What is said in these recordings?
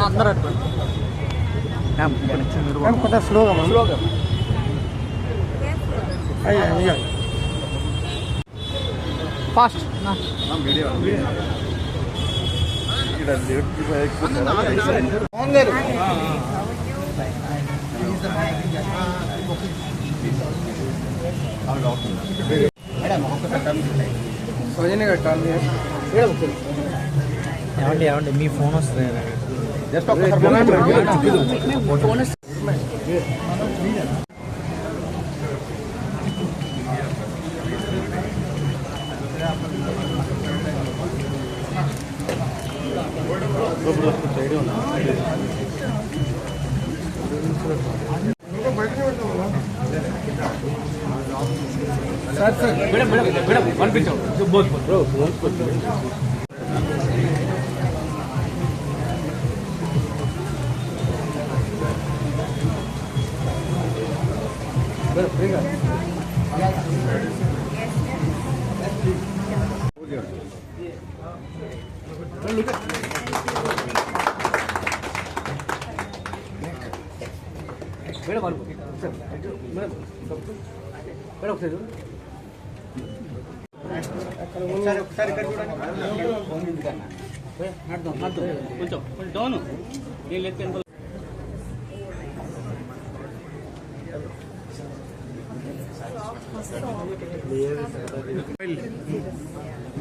అందరూ కొంచెం స్లోగా ఫాస్ట్ ఏమండి మీ ఫోన్ వస్తుంది జస్ట్ ఫోన్ మేడం పంపించాం కొంచెం డౌన్ నేను లేదు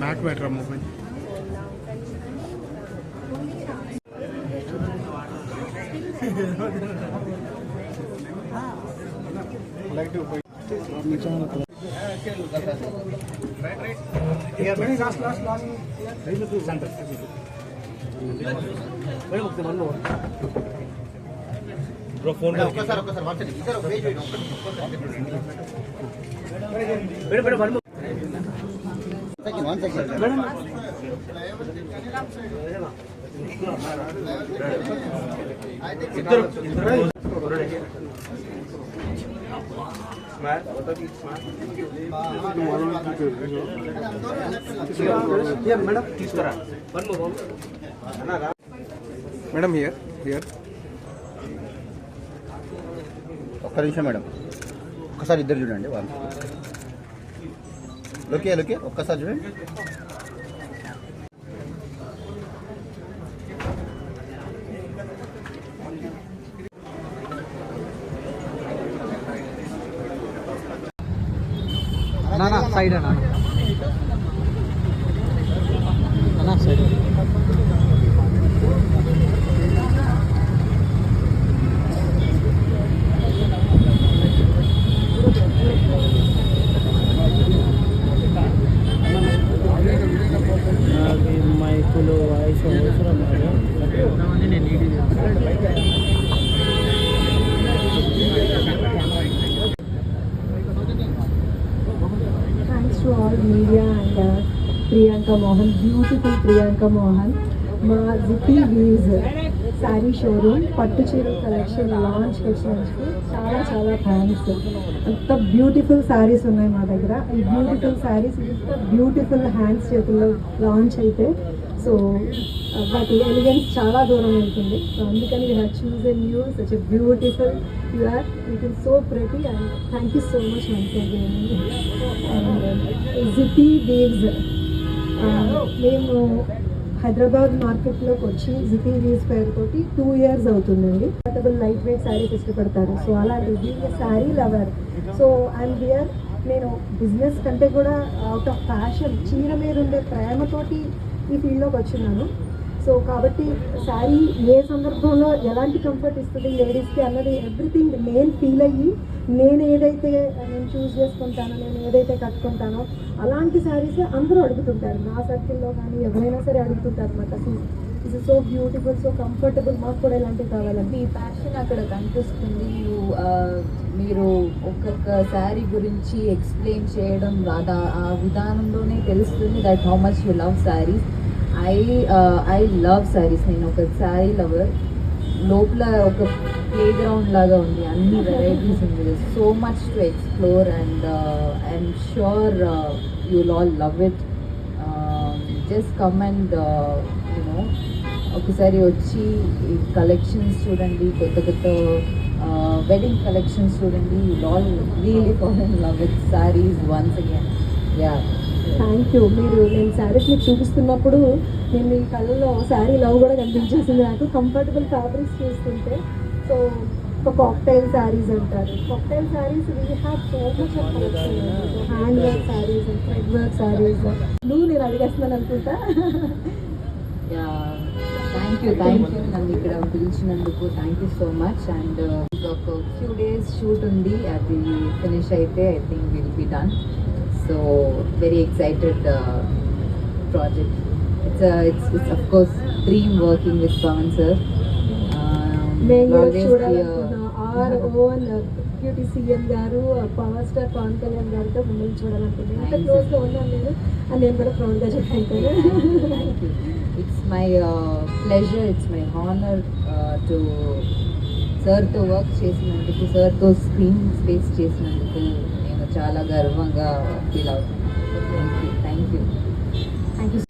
back better mobile madam here ఒక్క నిమిషం మేడం ఒక్కసారి ఇద్దరు చూడండి వాళ్ళు లోకే ఒక్కసారి చూడండి నానా సైడ్ అన్న సైడ్ మైకులు వాయిస్ అవసరం నేను to all media and Priyanka Mohan, beautiful Priyanka Mohan. మా జిపి వీవ్స్ శారీ షోరూమ్ పట్టు చీర కలెక్షన్ లాంచ్ చేసినందుకు చాలా థ్యాంక్స్. అంత బ్యూటిఫుల్ శారీస్ ఉన్నాయి మా దగ్గర. ఈ బ్యూటిఫుల్ శారీస్ ఇంత బ్యూటిఫుల్ హ్యాండ్స్ చేతుల్లో లాంచ్ అయితే సో వాటి ఎలిగెన్స్ చాలా దూరం వెళ్తుంది. సో అందుకని you have chosen you such a beautiful you are looking so pretty and thank you so much once again. GP weaves మేము హైదరాబాద్ మార్కెట్లోకి వచ్చి జిపి వీవ్స్ పేరుతోటి 2 years అవుతుందండి. కంఫర్టబుల్ లైట్ వెయిట్ శారీస్ ఇష్టపడతారు. సో అలాంటి sari lover. So I'm here. నేను business కంటే కూడా అవుట్ ఆఫ్ ప్యాషన్ చీర మీద ఉండే ప్రేమతోటి ఈ ఫీల్డ్లోకి వచ్చినాను. సో కాబట్టి శారీ ఏ సందర్భంలో ఎలాంటి కంఫర్ట్ ఇస్తుంది లేడీస్కి అన్నది ఎవ్రీథింగ్ నేను ఫీల్ అయ్యి నేను ఏదైతే నేను చూస్ చేసుకుంటానో నేను ఏదైతే కట్టుకుంటానో అలాంటి శారీస్ అందరూ అడుగుతుంటారు. నా సర్కిల్లో కానీ ఎవరైనా సరే అడుగుతుంటారు అనమాట. It's so beautiful, so comfortable, మాకు కూడా ఇలాంటివి కావాలండి. మీ ప్యాషన్ అక్కడ కనిపిస్తుంది. మీరు ఒక్కొక్క శారీ గురించి ఎక్స్ప్లెయిన్ చేయడం ఆ విధానంలోనే తెలుస్తుంది that how much you love saris. I love saris. నేను ఒక శారీ లవర్. లోపల ఒక ప్లే గ్రౌండ్ లాగా ఉంది, అన్ని వెరైటీస్ ఉంది, so much to explore and I'm sure you will all love it. Just come and ఒకసారి వచ్చి ఈ కలెక్షన్స్ చూడండి, కొత్త కొత్త వెడ్డింగ్ కలెక్షన్స్ చూడండి. You all really fall in love with saris once again. Yeah, thank you. నేను శారీస్ మీకు చూపిస్తున్నప్పుడు నేను మీ కళ్ళలో శారీ లవ్ కూడా కనిపించేసింది నాకు, కంఫర్టబుల్ ఫ్యాబ్రిక్స్ చూస్తుంటే. సో ఒక కాక్టైల్ శారీస్ అంటారు. Cocktail saris we have so much of collection. Hand work saris, thread work saris. నువ్వు నేను అడిగేస్తున్నాను అనుకుంటా. యా, థ్యాంక్ యూ నన్ను ఇక్కడ పిలిచినందుకు thank you so much. And ఒక ఫ్యూ డేస్ షూట్ ఉంది, అది ఫినిష్ అయితే I think will be done. So very excited project. It's of course dream working with Pavan sir. మేము కూడా చూడాలనుకున్నాం. ఆర్ ఓన్ డిప్యూటీ సీఎం గారు, పవర్ స్టార్ పవన్ కళ్యాణ్ గారితో మిమ్మల్ని చూడాలనుకున్నాను. ఇంత క్లోజ్గా ఉన్నాను నేను, అని నేను కూడా ప్రౌడ్గా చెప్పాను. Thank you. It's my pleasure, it's my honour to సార్తో వర్క్ చేసినందుకు, సార్తో స్క్రీన్ స్పేస్ చేసినందుకు నేను చాలా గర్వంగా ఫీల్ అవుతాను. Thank you. Thank you.